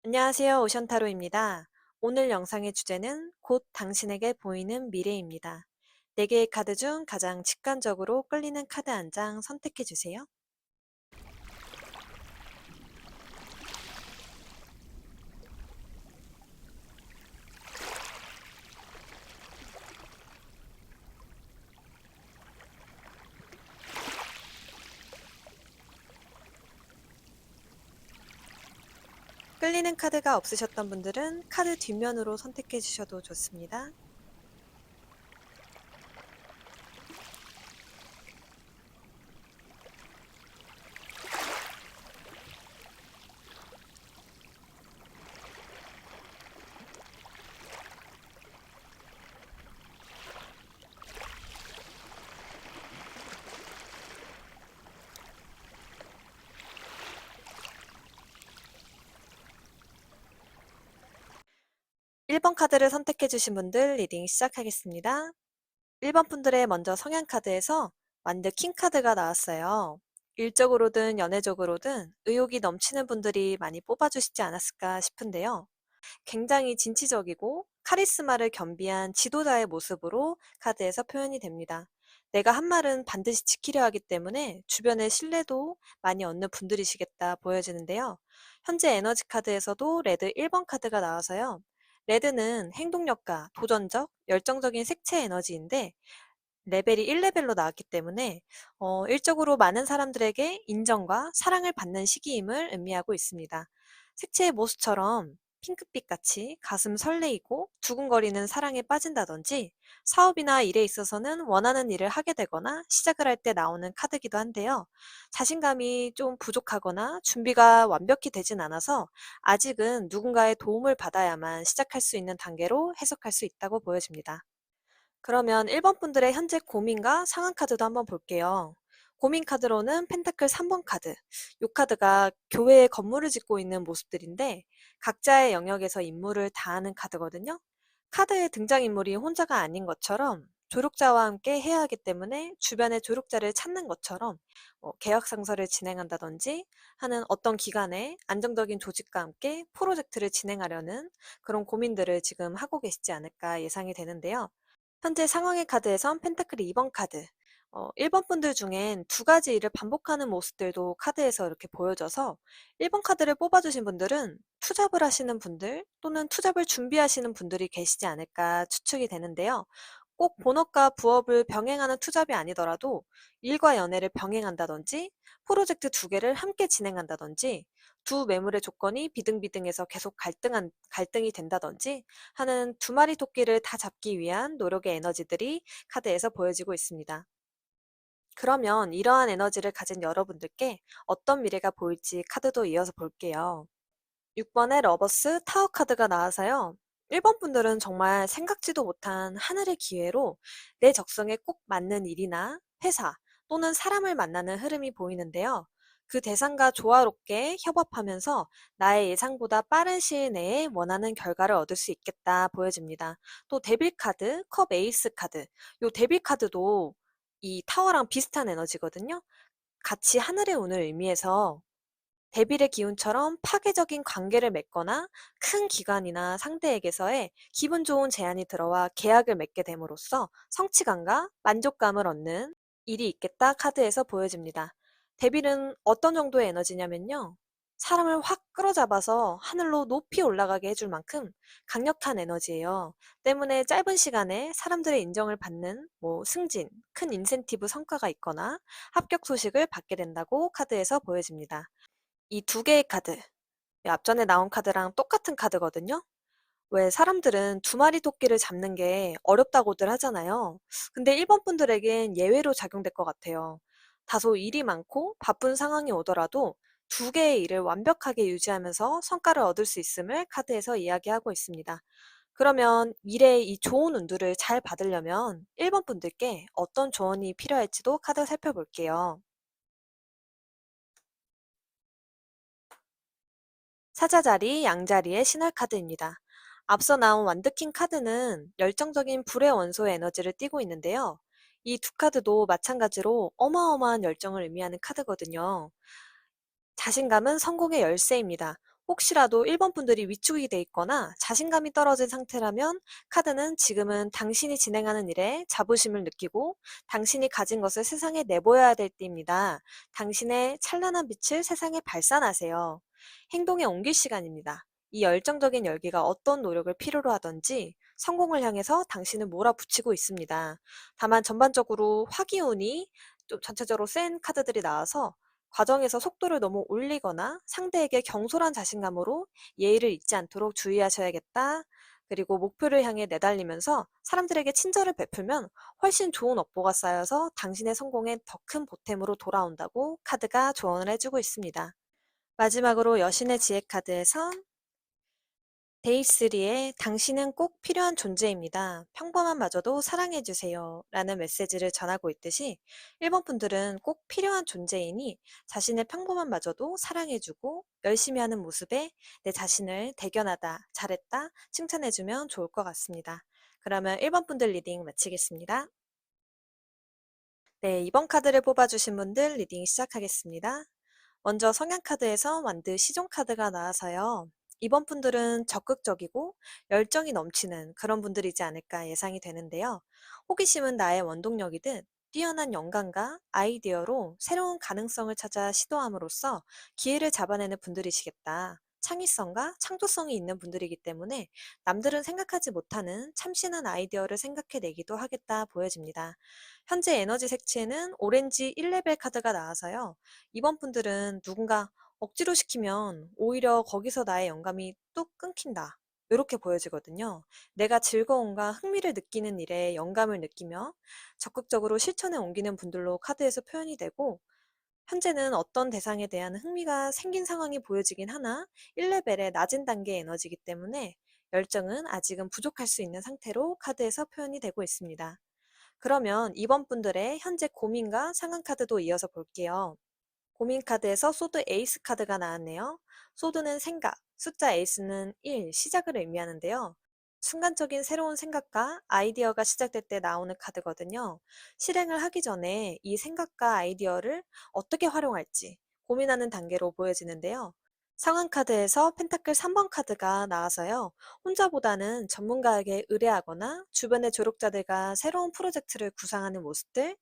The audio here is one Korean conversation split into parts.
안녕하세요. 오션타로입니다. 오늘 영상의 주제는 곧 당신에게 보이는 미래입니다. 4개의 카드 중 가장 직관적으로 끌리는 카드 한 장 선택해 주세요. 끌리는 카드가 없으셨던 분들은 카드 뒷면으로 선택해 주셔도 좋습니다. 1번 카드를 선택해 주신 분들 리딩 시작하겠습니다. 1번 분들의 먼저 성향 카드에서 완드 킹 카드가 나왔어요. 일적으로든 연애적으로든 의욕이 넘치는 분들이 많이 뽑아주시지 않았을까 싶은데요. 굉장히 진취적이고 카리스마를 겸비한 지도자의 모습으로 카드에서 표현이 됩니다. 내가 한 말은 반드시 지키려 하기 때문에 주변의 신뢰도 많이 얻는 분들이시겠다 보여지는데요. 현재 에너지 카드에서도 레드 1번 카드가 나와서요. 레드는 행동력과 도전적, 열정적인 색채 에너지인데 레벨이 1레벨로 나왔기 때문에 일적으로 많은 사람들에게 인정과 사랑을 받는 시기임을 의미하고 있습니다. 색채의 모습처럼 핑크빛 같이 가슴 설레이고 두근거리는 사랑에 빠진다든지 사업이나 일에 있어서는 원하는 일을 하게 되거나 시작을 할 때 나오는 카드기도 한데요. 자신감이 좀 부족하거나 준비가 완벽히 되진 않아서 아직은 누군가의 도움을 받아야만 시작할 수 있는 단계로 해석할 수 있다고 보여집니다. 그러면 1번 분들의 현재 고민과 상황 카드도 한번 볼게요. 고민 카드로는 펜타클 3번 카드. 이 카드가 교회에 건물을 짓고 있는 모습들인데 각자의 영역에서 임무를 다하는 카드거든요. 카드의 등장인물이 혼자가 아닌 것처럼 조력자와 함께 해야 하기 때문에 주변의 조력자를 찾는 것처럼 계약 상서를 진행한다든지 하는 어떤 기관에 안정적인 조직과 함께 프로젝트를 진행하려는 그런 고민들을 지금 하고 계시지 않을까 예상이 되는데요. 현재 상황의 카드에선 펜타클 2번 카드. 1번 분들 중엔 두 가지 일을 반복하는 모습들도 카드에서 이렇게 보여져서 1번 카드를 뽑아주신 분들은 투잡을 하시는 분들 또는 투잡을 준비하시는 분들이 계시지 않을까 추측이 되는데요. 꼭 본업과 부업을 병행하는 투잡이 아니더라도 일과 연애를 병행한다든지 프로젝트 두 개를 함께 진행한다든지 두 매물의 조건이 비등비등해서 계속 갈등이 된다든지 하는 두 마리 토끼를 다 잡기 위한 노력의 에너지들이 카드에서 보여지고 있습니다. 그러면 이러한 에너지를 가진 여러분들께 어떤 미래가 보일지 카드도 이어서 볼게요. 6번의 러버스 타워 카드가 나와서요. 1번 분들은 정말 생각지도 못한 하늘의 기회로 내 적성에 꼭 맞는 일이나 회사 또는 사람을 만나는 흐름이 보이는데요. 그 대상과 조화롭게 협업하면서 나의 예상보다 빠른 시일 내에 원하는 결과를 얻을 수 있겠다 보여집니다. 또 데빌 카드, 컵 에이스 카드. 요 데빌 카드도 이 타워랑 비슷한 에너지거든요. 같이 하늘의 운을 의미해서 데빌의 기운처럼 파괴적인 관계를 맺거나 큰 기관이나 상대에게서의 기분 좋은 제안이 들어와 계약을 맺게 됨으로써 성취감과 만족감을 얻는 일이 있겠다 카드에서 보여집니다. 데빌은 어떤 정도의 에너지냐면요. 사람을 확 끌어잡아서 하늘로 높이 올라가게 해줄 만큼 강력한 에너지예요. 때문에 짧은 시간에 사람들의 인정을 받는 승진, 큰 인센티브 성과가 있거나 합격 소식을 받게 된다고 카드에서 보여집니다. 이 두 개의 카드, 이 앞전에 나온 카드랑 똑같은 카드거든요. 왜 사람들은 두 마리 토끼를 잡는 게 어렵다고들 하잖아요. 근데 1번 분들에겐 예외로 작용될 것 같아요. 다소 일이 많고 바쁜 상황이 오더라도 두 개의 일을 완벽하게 유지하면서 성과를 얻을 수 있음을 카드에서 이야기하고 있습니다. 그러면 미래의 이 좋은 운들을 잘 받으려면 1번 분들께 어떤 조언이 필요할지도 카드 살펴볼게요. 사자자리, 양자리의 신월 카드입니다. 앞서 나온 완드킹 카드는 열정적인 불의 원소의 에너지를 띠고 있는데요. 이 두 카드도 마찬가지로 어마어마한 열정을 의미하는 카드거든요. 자신감은 성공의 열쇠입니다. 혹시라도 1번 분들이 위축이 돼 있거나 자신감이 떨어진 상태라면 카드는 지금은 당신이 진행하는 일에 자부심을 느끼고 당신이 가진 것을 세상에 내보여야 될 때입니다. 당신의 찬란한 빛을 세상에 발산하세요. 행동에 옮길 시간입니다. 이 열정적인 열기가 어떤 노력을 필요로 하던지 성공을 향해서 당신을 몰아붙이고 있습니다. 다만 전반적으로 화기운이 좀 전체적으로 센 카드들이 나와서 과정에서 속도를 너무 올리거나 상대에게 경솔한 자신감으로 예의를 잊지 않도록 주의하셔야겠다. 그리고 목표를 향해 내달리면서 사람들에게 친절을 베풀면 훨씬 좋은 업보가 쌓여서 당신의 성공에 더 큰 보탬으로 돌아온다고 카드가 조언을 해주고 있습니다. 마지막으로 여신의 지혜 카드에선 데이 3에 당신은 꼭 필요한 존재입니다. 평범한마저도 사랑해주세요. 라는 메시지를 전하고 있듯이 1번 분들은 꼭 필요한 존재이니 자신의 평범한마저도 사랑해주고 열심히 하는 모습에 내 자신을 대견하다, 잘했다, 칭찬해주면 좋을 것 같습니다. 그러면 1번 분들 리딩 마치겠습니다. 네, 이번 카드를 뽑아주신 분들 리딩 시작하겠습니다. 먼저 성향카드에서 완드 시종카드가 나와서요. 이번 분들은 적극적이고 열정이 넘치는 그런 분들이지 않을까 예상이 되는데요. 호기심은 나의 원동력이듯 뛰어난 영감과 아이디어로 새로운 가능성을 찾아 시도함으로써 기회를 잡아내는 분들이시겠다. 창의성과 창조성이 있는 분들이기 때문에 남들은 생각하지 못하는 참신한 아이디어를 생각해내기도 하겠다 보여집니다. 현재 에너지 색채는 오렌지 1레벨 카드가 나와서요. 이번 분들은 누군가 억지로 시키면 오히려 거기서 나의 영감이 뚝 끊긴다. 이렇게 보여지거든요. 내가 즐거움과 흥미를 느끼는 일에 영감을 느끼며 적극적으로 실천에 옮기는 분들로 카드에서 표현이 되고, 현재는 어떤 대상에 대한 흥미가 생긴 상황이 보여지긴 하나 1레벨의 낮은 단계 에너지이기 때문에 열정은 아직은 부족할 수 있는 상태로 카드에서 표현이 되고 있습니다. 그러면 이번 분들의 현재 고민과 상황 카드도 이어서 볼게요. 고민 카드에서 소드 에이스 카드가 나왔네요. 소드는 생각, 숫자 에이스는 1, 시작을 의미하는데요. 순간적인 새로운 생각과 아이디어가 시작될 때 나오는 카드거든요. 실행을 하기 전에 이 생각과 아이디어를 어떻게 활용할지 고민하는 단계로 보여지는데요. 상황 카드에서 펜타클 3번 카드가 나와서요. 혼자보다는 전문가에게 의뢰하거나 주변의 조력자들과 새로운 프로젝트를 구상하는 모습들,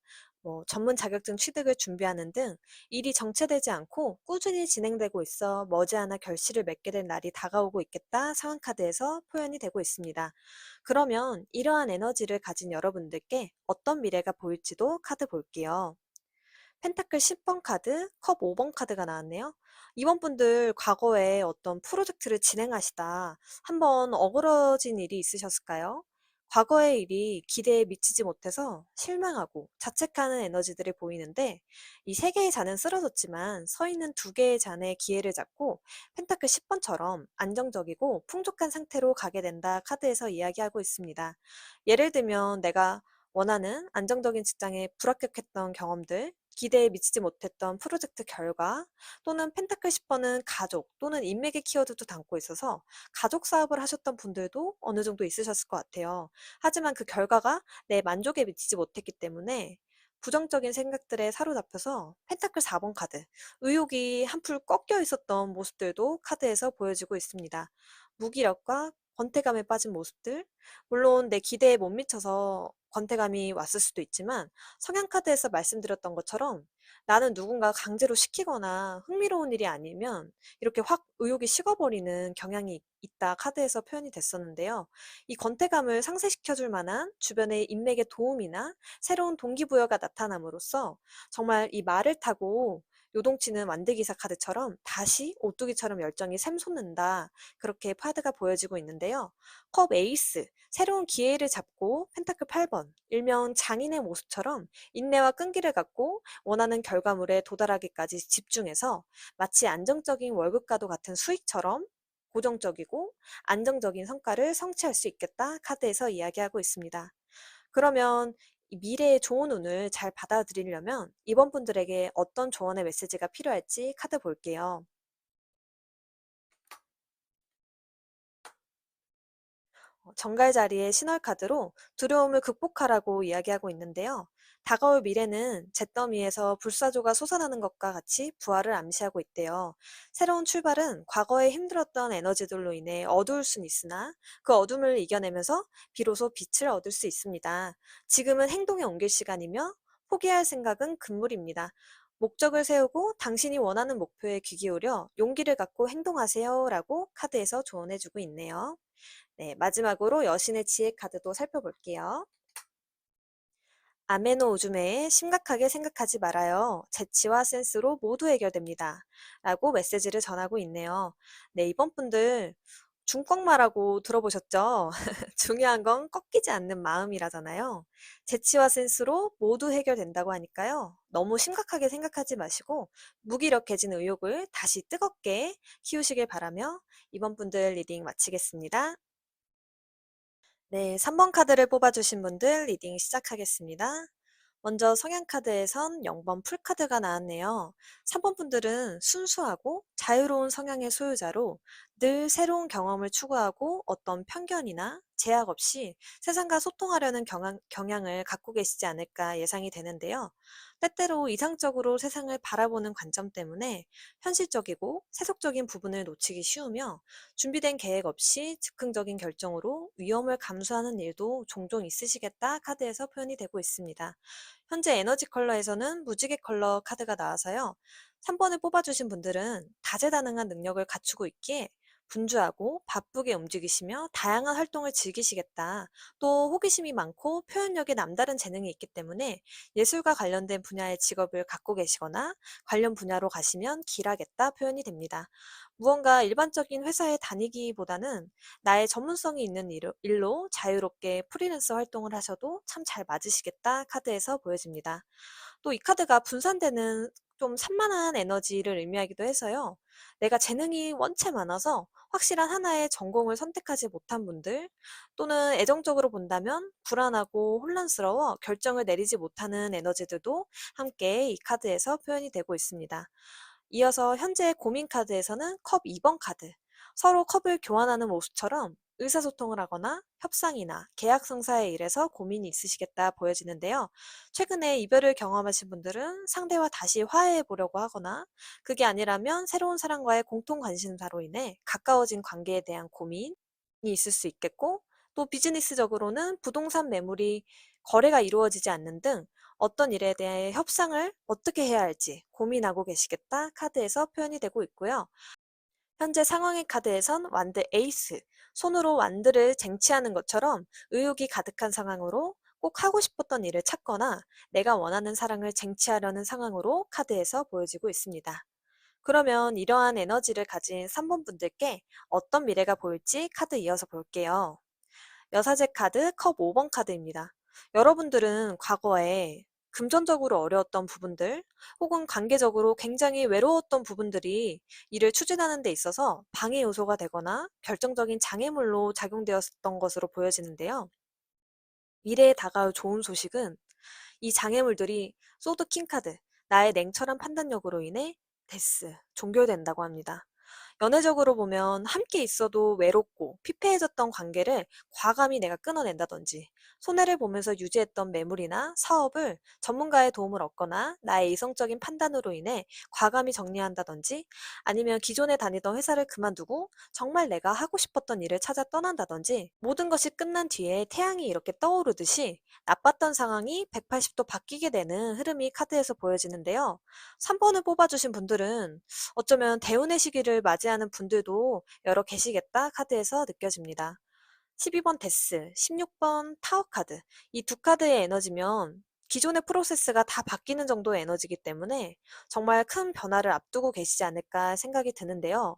전문 자격증 취득을 준비하는 등 일이 정체되지 않고 꾸준히 진행되고 있어 머지않아 결실을 맺게 될 날이 다가오고 있겠다 상황 카드에서 표현이 되고 있습니다. 그러면 이러한 에너지를 가진 여러분들께 어떤 미래가 보일지도 카드 볼게요. 펜타클 10번 카드, 컵 5번 카드가 나왔네요. 이번 분들 과거에 어떤 프로젝트를 진행하시다 한번 어그러진 일이 있으셨을까요? 과거의 일이 기대에 미치지 못해서 실망하고 자책하는 에너지들이 보이는데 이 세 개의 잔은 쓰러졌지만 서 있는 두 개의 잔의 기회를 잡고 펜타클 10번처럼 안정적이고 풍족한 상태로 가게 된다 카드에서 이야기하고 있습니다. 예를 들면 내가 원하는 안정적인 직장에 불합격했던 경험들, 기대에 미치지 못했던 프로젝트 결과, 또는 펜타클 10번은 가족 또는 인맥의 키워드도 담고 있어서 가족 사업을 하셨던 분들도 어느 정도 있으셨을 것 같아요. 하지만 그 결과가 내 만족에 미치지 못했기 때문에 부정적인 생각들에 사로잡혀서 펜타클 4번 카드, 의욕이 한풀 꺾여 있었던 모습들도 카드에서 보여지고 있습니다. 무기력과 권태감에 빠진 모습들, 물론 내 기대에 못 미쳐서 권태감이 왔을 수도 있지만 성향 카드에서 말씀드렸던 것처럼 나는 누군가 강제로 시키거나 흥미로운 일이 아니면 이렇게 확 의욕이 식어버리는 경향이 있다 카드에서 표현이 됐었는데요. 이 권태감을 상쇄시켜줄 만한 주변의 인맥의 도움이나 새로운 동기부여가 나타남으로써 정말 이 말을 타고 요동치는 완대기사 카드처럼 다시 오뚜기처럼 열정이 샘솟는다. 그렇게 카드가 보여지고 있는데요. 컵 에이스, 새로운 기회를 잡고 펜타클 8번, 일명 장인의 모습처럼 인내와 끈기를 갖고 원하는 결과물에 도달하기까지 집중해서 마치 안정적인 월급과도 같은 수익처럼 고정적이고 안정적인 성과를 성취할 수 있겠다 카드에서 이야기하고 있습니다. 그러면 이 미래의 좋은 운을 잘 받아들이려면 이번 분들에게 어떤 조언의 메시지가 필요할지 카드 볼게요. 정갈 자리의 신월 카드로 두려움을 극복하라고 이야기하고 있는데요. 다가올 미래는 잿더미에서 불사조가 솟아나는 것과 같이 부활을 암시하고 있대요. 새로운 출발은 과거에 힘들었던 에너지들로 인해 어두울 순 있으나 그 어둠을 이겨내면서 비로소 빛을 얻을 수 있습니다. 지금은 행동에 옮길 시간이며 포기할 생각은 금물입니다. 목적을 세우고 당신이 원하는 목표에 귀 기울여 용기를 갖고 행동하세요 라고 카드에서 조언해주고 있네요. 네, 마지막으로 여신의 지혜 카드도 살펴볼게요. 아메노 우즈메에 심각하게 생각하지 말아요. 재치와 센스로 모두 해결됩니다. 라고 메시지를 전하고 있네요. 네, 이번 분들 중꺾마라고 들어보셨죠? 중요한 건 꺾이지 않는 마음이라잖아요. 재치와 센스로 모두 해결된다고 하니까요. 너무 심각하게 생각하지 마시고 무기력해진 의욕을 다시 뜨겁게 키우시길 바라며 이번 분들 리딩 마치겠습니다. 네, 3번 카드를 뽑아주신 분들 리딩 시작하겠습니다. 먼저 성향카드에선 0번 풀카드가 나왔네요. 3번 분들은 순수하고 자유로운 성향의 소유자로 늘 새로운 경험을 추구하고 어떤 편견이나 제약 없이 세상과 소통하려는 경향을 갖고 계시지 않을까 예상이 되는데요. 때때로 이상적으로 세상을 바라보는 관점 때문에 현실적이고 세속적인 부분을 놓치기 쉬우며 준비된 계획 없이 즉흥적인 결정으로 위험을 감수하는 일도 종종 있으시겠다 카드에서 표현이 되고 있습니다. 현재 에너지 컬러에서는 무지개 컬러 카드가 나와서요. 3번을 뽑아주신 분들은 다재다능한 능력을 갖추고 있기에 분주하고 바쁘게 움직이시며 다양한 활동을 즐기시겠다. 또 호기심이 많고 표현력에 남다른 재능이 있기 때문에 예술과 관련된 분야의 직업을 갖고 계시거나 관련 분야로 가시면 길하겠다 표현이 됩니다. 무언가 일반적인 회사에 다니기보다는 나의 전문성이 있는 일로 자유롭게 프리랜서 활동을 하셔도 참 잘 맞으시겠다 카드에서 보여집니다. 또 이 카드가 분산되는 좀 산만한 에너지를 의미하기도 해서요. 내가 재능이 원체 많아서 확실한 하나의 전공을 선택하지 못한 분들, 또는 애정적으로 본다면 불안하고 혼란스러워 결정을 내리지 못하는 에너지들도 함께 이 카드에서 표현이 되고 있습니다. 이어서 현재 고민 카드에서는 컵 2번 카드, 서로 컵을 교환하는 모습처럼 의사소통을 하거나 협상이나 계약 성사의 일에서 고민이 있으시겠다 보여지는데요. 최근에 이별을 경험하신 분들은 상대와 다시 화해해 보려고 하거나 그게 아니라면 새로운 사람과의 공통 관심사로 인해 가까워진 관계에 대한 고민이 있을 수 있겠고, 또 비즈니스적으로는 부동산 매물이 거래가 이루어지지 않는 등 어떤 일에 대해 협상을 어떻게 해야 할지 고민하고 계시겠다 카드에서 표현이 되고 있고요. 현재 상황의 카드에선 완드 에이스, 손으로 완드를 쟁취하는 것처럼 의욕이 가득한 상황으로 꼭 하고 싶었던 일을 찾거나 내가 원하는 사랑을 쟁취하려는 상황으로 카드에서 보여지고 있습니다. 그러면 이러한 에너지를 가진 3번 분들께 어떤 미래가 보일지 카드 이어서 볼게요. 여사제 카드 컵 5번 카드입니다. 여러분들은 과거에 금전적으로 어려웠던 부분들 혹은 관계적으로 굉장히 외로웠던 부분들이 이를 추진하는 데 있어서 방해 요소가 되거나 결정적인 장애물로 작용되었던 것으로 보여지는데요. 미래에 다가올 좋은 소식은 이 장애물들이 소드 킹 카드, 나의 냉철한 판단력으로 인해 종결된다고 합니다. 연애적으로 보면 함께 있어도 외롭고 피폐해졌던 관계를 과감히 내가 끊어낸다든지, 손해를 보면서 유지했던 매물이나 사업을 전문가의 도움을 얻거나 나의 이성적인 판단으로 인해 과감히 정리한다든지, 아니면 기존에 다니던 회사를 그만두고 정말 내가 하고 싶었던 일을 찾아 떠난다든지, 모든 것이 끝난 뒤에 태양이 이렇게 떠오르듯이 나빴던 상황이 180도 바뀌게 되는 흐름이 카드에서 보여지는데요. 3번을 뽑아주신 분들은 어쩌면 대운의 시기를 맞이하는 분들도 여러 계시겠다 카드에서 느껴집니다. 12번 데스, 16번 타워 카드. 이 두 카드의 에너지면 기존의 프로세스가 다 바뀌는 정도의 에너지이기 때문에 정말 큰 변화를 앞두고 계시지 않을까 생각이 드는데요.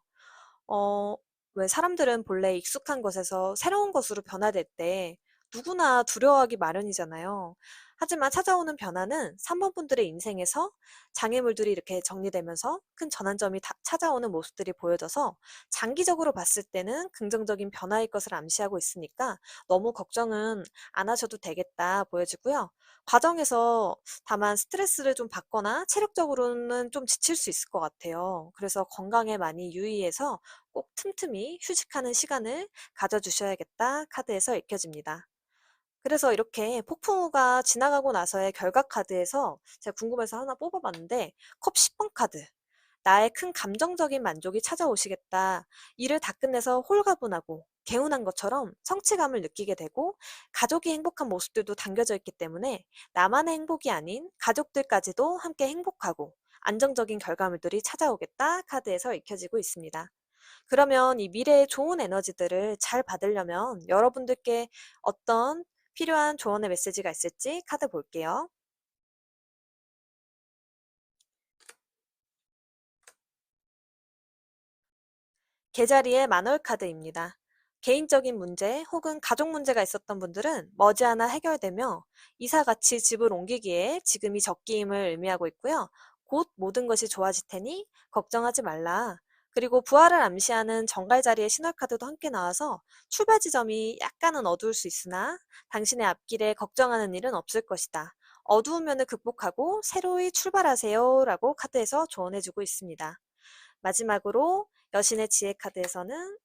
어, 왜 사람들은 본래 익숙한 것에서 새로운 것으로 변화될 때 누구나 두려워하기 마련이잖아요. 하지만 찾아오는 변화는 3번 분들의 인생에서 장애물들이 이렇게 정리되면서 큰 전환점이 찾아오는 모습들이 보여져서 장기적으로 봤을 때는 긍정적인 변화일 것을 암시하고 있으니까 너무 걱정은 안 하셔도 되겠다 보여지고요. 과정에서 다만 스트레스를 좀 받거나 체력적으로는 좀 지칠 수 있을 것 같아요. 그래서 건강에 많이 유의해서 꼭 틈틈이 휴식하는 시간을 가져주셔야겠다 카드에서 읽혀집니다. 그래서 이렇게 폭풍우가 지나가고 나서의 결각 카드에서 제가 궁금해서 하나 뽑아봤는데 컵 10번 카드. 나의 큰 감정적인 만족이 찾아오시겠다. 일을 다 끝내서 홀가분하고 개운한 것처럼 성취감을 느끼게 되고 가족이 행복한 모습들도 담겨져 있기 때문에 나만의 행복이 아닌 가족들까지도 함께 행복하고 안정적인 결과물들이 찾아오겠다 카드에서 읽혀지고 있습니다. 그러면 이 미래의 좋은 에너지들을 잘 받으려면 여러분들께 어떤 필요한 조언의 메시지가 있을지 카드 볼게요. 개자리의 마놀 카드입니다. 개인적인 문제 혹은 가족 문제가 있었던 분들은 머지않아 해결되며 이사 같이 집을 옮기기에 지금이 적기임을 의미하고 있고요. 곧 모든 것이 좋아질 테니 걱정하지 말라. 그리고 부활을 암시하는 정갈 자리의 신월 카드도 함께 나와서 출발 지점이 약간은 어두울 수 있으나 당신의 앞길에 걱정하는 일은 없을 것이다. 어두운 면을 극복하고 새로이 출발하세요 라고 카드에서 조언해주고 있습니다. 마지막으로 여신의 지혜 카드에서는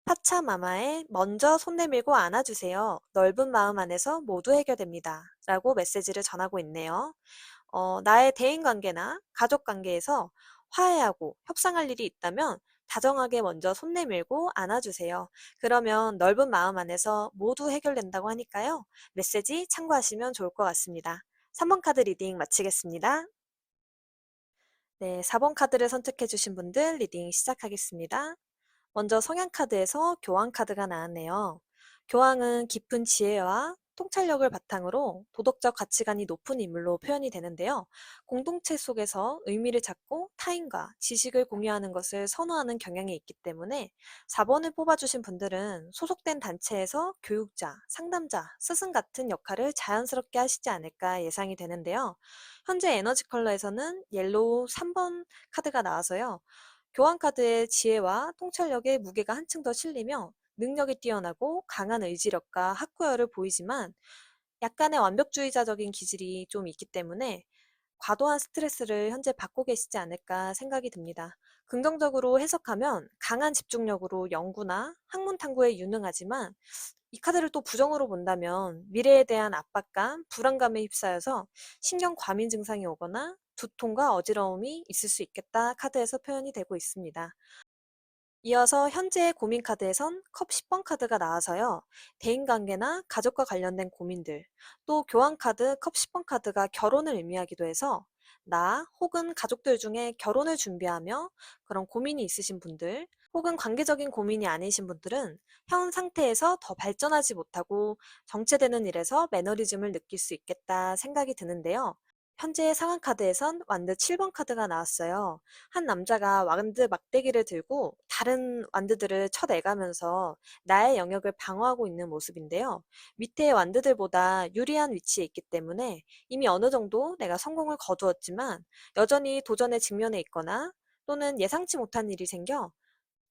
파차마마의 먼저 손 내밀고 안아주세요. 넓은 마음 안에서 모두 해결됩니다. 라고 메시지를 전하고 있네요. 나의 대인 관계나 가족 관계에서 화해하고 협상할 일이 있다면 다정하게 먼저 손 내밀고 안아주세요. 그러면 넓은 마음 안에서 모두 해결된다고 하니까요. 메시지 참고하시면 좋을 것 같습니다. 3번 카드 리딩 마치겠습니다. 네, 4번 카드를 선택해 주신 분들 리딩 시작하겠습니다. 먼저 성향 카드에서 교황 카드가 나왔네요. 교황은 깊은 지혜와 통찰력을 바탕으로 도덕적 가치관이 높은 인물로 표현이 되는데요. 공동체 속에서 의미를 찾고 타인과 지식을 공유하는 것을 선호하는 경향이 있기 때문에 4번을 뽑아주신 분들은 소속된 단체에서 교육자, 상담자, 스승 같은 역할을 자연스럽게 하시지 않을까 예상이 되는데요. 현재 에너지 컬러에서는 옐로우 3번 카드가 나와서요. 교환 카드의 지혜와 통찰력의 무게가 한층 더 실리며 능력이 뛰어나고 강한 의지력과 학구열을 보이지만 약간의 완벽주의자적인 기질이 좀 있기 때문에 과도한 스트레스를 현재 받고 계시지 않을까 생각이 듭니다. 긍정적으로 해석하면 강한 집중력으로 연구나 학문 탐구에 유능하지만 이 카드를 또 부정으로 본다면 미래에 대한 압박감, 불안감에 휩싸여서 신경 과민 증상이 오거나 두통과 어지러움이 있을 수 있겠다 카드에서 표현이 되고 있습니다. 이어서 현재의 고민 카드에선 컵 10번 카드가 나와서요. 대인관계나 가족과 관련된 고민들, 또 교환 카드 컵 10번 카드가 결혼을 의미하기도 해서 나 혹은 가족들 중에 결혼을 준비하며 그런 고민이 있으신 분들, 혹은 관계적인 고민이 아니신 분들은 현 상태에서 더 발전하지 못하고 정체되는 일에서 매너리즘을 느낄 수 있겠다 생각이 드는데요. 현재 상황 카드에선 완드 7번 카드가 나왔어요. 한 남자가 완드 막대기를 들고 다른 완드들을 쳐내가면서 나의 영역을 방어하고 있는 모습인데요. 밑에 완드들보다 유리한 위치에 있기 때문에 이미 어느 정도 내가 성공을 거두었지만 여전히 도전에 직면해 있거나 또는 예상치 못한 일이 생겨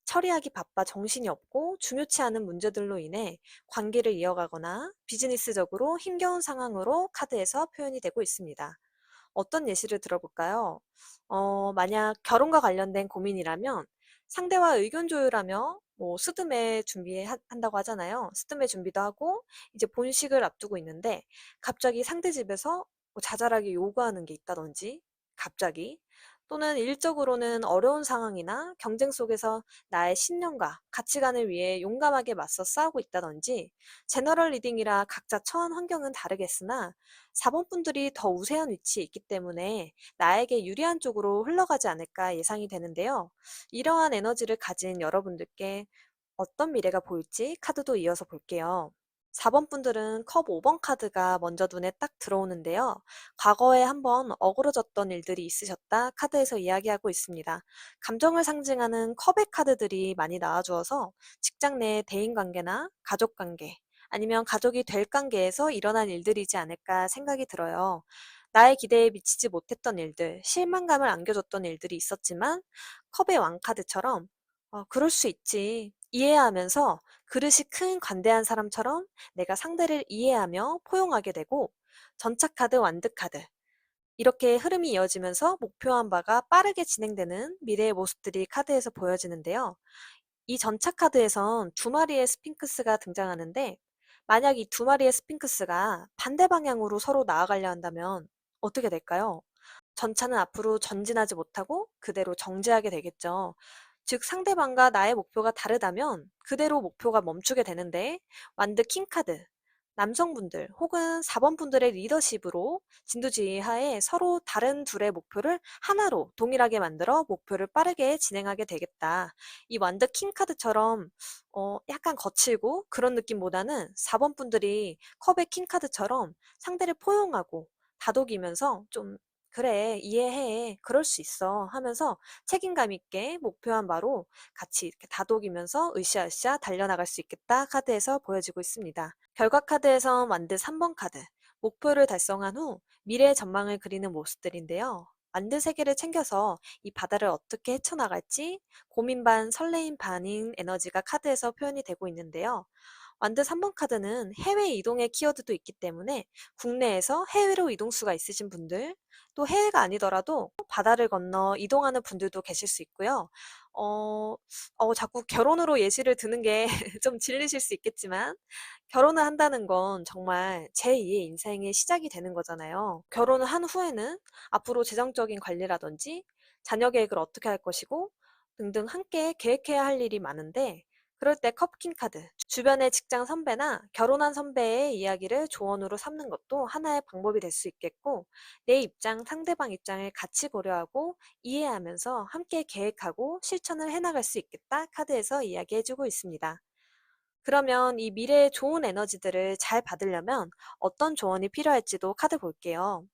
처리하기 바빠 정신이 없고 중요치 않은 문제들로 인해 관계를 이어가거나 비즈니스적으로 힘겨운 상황으로 카드에서 표현이 되고 있습니다. 어떤 예시를 들어볼까요? 만약 결혼과 관련된 고민이라면 상대와 의견 조율하며 뭐 스드메 준비한다고 하잖아요. 스드메 준비도 하고 이제 본식을 앞두고 있는데 갑자기 상대 집에서 뭐 자잘하게 요구하는 게 있다든지 갑자기 또는 일적으로는 어려운 상황이나 경쟁 속에서 나의 신념과 가치관을 위해 용감하게 맞서 싸우고 있다든지 제너럴 리딩이라 각자 처한 환경은 다르겠으나 4번 분들이 더 우세한 위치에 있기 때문에 나에게 유리한 쪽으로 흘러가지 않을까 예상이 되는데요. 이러한 에너지를 가진 여러분들께 어떤 미래가 보일지 카드도 이어서 볼게요. 4번 분들은 컵 5번 카드가 먼저 눈에 딱 들어오는데요. 과거에 한번 어그러졌던 일들이 있으셨다 카드에서 이야기하고 있습니다. 감정을 상징하는 컵의 카드들이 많이 나와주어서 직장 내 대인관계나 가족관계, 아니면 가족이 될 관계에서 일어난 일들이지 않을까 생각이 들어요. 나의 기대에 미치지 못했던 일들, 실망감을 안겨줬던 일들이 있었지만 컵의 왕카드처럼 그럴 수 있지. 이해하면서 그릇이 큰 관대한 사람처럼 내가 상대를 이해하며 포용하게 되고 전차카드, 완드카드 이렇게 흐름이 이어지면서 목표한 바가 빠르게 진행되는 미래의 모습들이 카드에서 보여지는데요. 이 전차 카드에선 두 마리의 스핑크스가 등장하는데 만약 이 두 마리의 스핑크스가 반대 방향으로 서로 나아가려 한다면 어떻게 될까요? 전차는 앞으로 전진하지 못하고 그대로 정지하게 되겠죠. 즉, 상대방과 나의 목표가 다르다면 그대로 목표가 멈추게 되는데, 완드 킹카드, 남성분들 혹은 4번 분들의 리더십으로 진두지휘 하에 서로 다른 둘의 목표를 하나로 동일하게 만들어 목표를 빠르게 진행하게 되겠다. 이 완드 킹카드처럼 약간 거칠고 그런 느낌보다는 4번 분들이 컵의 킹카드처럼 상대를 포용하고 다독이면서 좀 그래, 이해해. 그럴 수 있어. 하면서 책임감 있게 목표한 바로 같이 이렇게 다독이면서 으쌰으쌰 달려나갈 수 있겠다 카드에서 보여지고 있습니다. 결과 카드에선 완드 3번 카드. 목표를 달성한 후 미래의 전망을 그리는 모습들인데요. 완드 세개를 챙겨서 이 바다를 어떻게 헤쳐나갈지 고민 반 설레임 반인 에너지가 카드에서 표현이 되고 있는데요. 완드 3번 카드는 해외 이동의 키워드도 있기 때문에 국내에서 해외로 이동수가 있으신 분들, 또 해외가 아니더라도 바다를 건너 이동하는 분들도 계실 수 있고요. 어, 자꾸 결혼으로 예시를 드는 게 좀 질리실 수 있겠지만, 결혼을 한다는 건 정말 제2의 인생의 시작이 되는 거잖아요. 결혼을 한 후에는 앞으로 재정적인 관리라든지 자녀 계획을 어떻게 할 것이고 등등 함께 계획해야 할 일이 많은데, 그럴 때 컵킹 카드, 주변의 직장 선배나 결혼한 선배의 이야기를 조언으로 삼는 것도 하나의 방법이 될 수 있겠고, 내 입장, 상대방 입장을 같이 고려하고 이해하면서 함께 계획하고 실천을 해나갈 수 있겠다 카드에서 이야기해주고 있습니다. 그러면 이 미래의 좋은 에너지들을 잘 받으려면 어떤 조언이 필요할지도 카드 볼게요.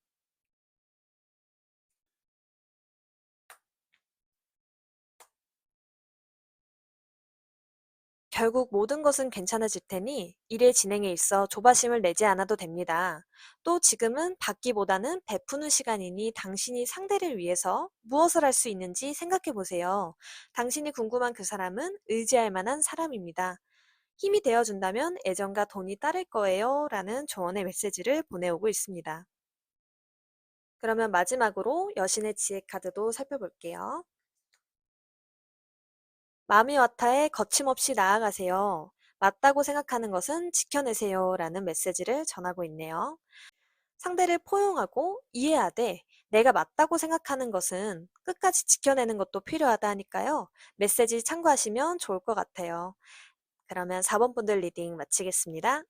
결국 모든 것은 괜찮아질 테니 일의 진행에 있어 조바심을 내지 않아도 됩니다. 또 지금은 받기보다는 베푸는 시간이니 당신이 상대를 위해서 무엇을 할 수 있는지 생각해 보세요. 당신이 궁금한 그 사람은 의지할 만한 사람입니다. 힘이 되어준다면 애정과 돈이 따를 거예요. 라는 조언의 메시지를 보내오고 있습니다. 그러면 마지막으로 여신의 지혜 카드도 살펴볼게요. 마미와타에 거침없이 나아가세요. 맞다고 생각하는 것은 지켜내세요. 라는 메시지를 전하고 있네요. 상대를 포용하고 이해하되 내가 맞다고 생각하는 것은 끝까지 지켜내는 것도 필요하다 하니까요. 메시지 참고하시면 좋을 것 같아요. 그러면 4번 분들 리딩 마치겠습니다.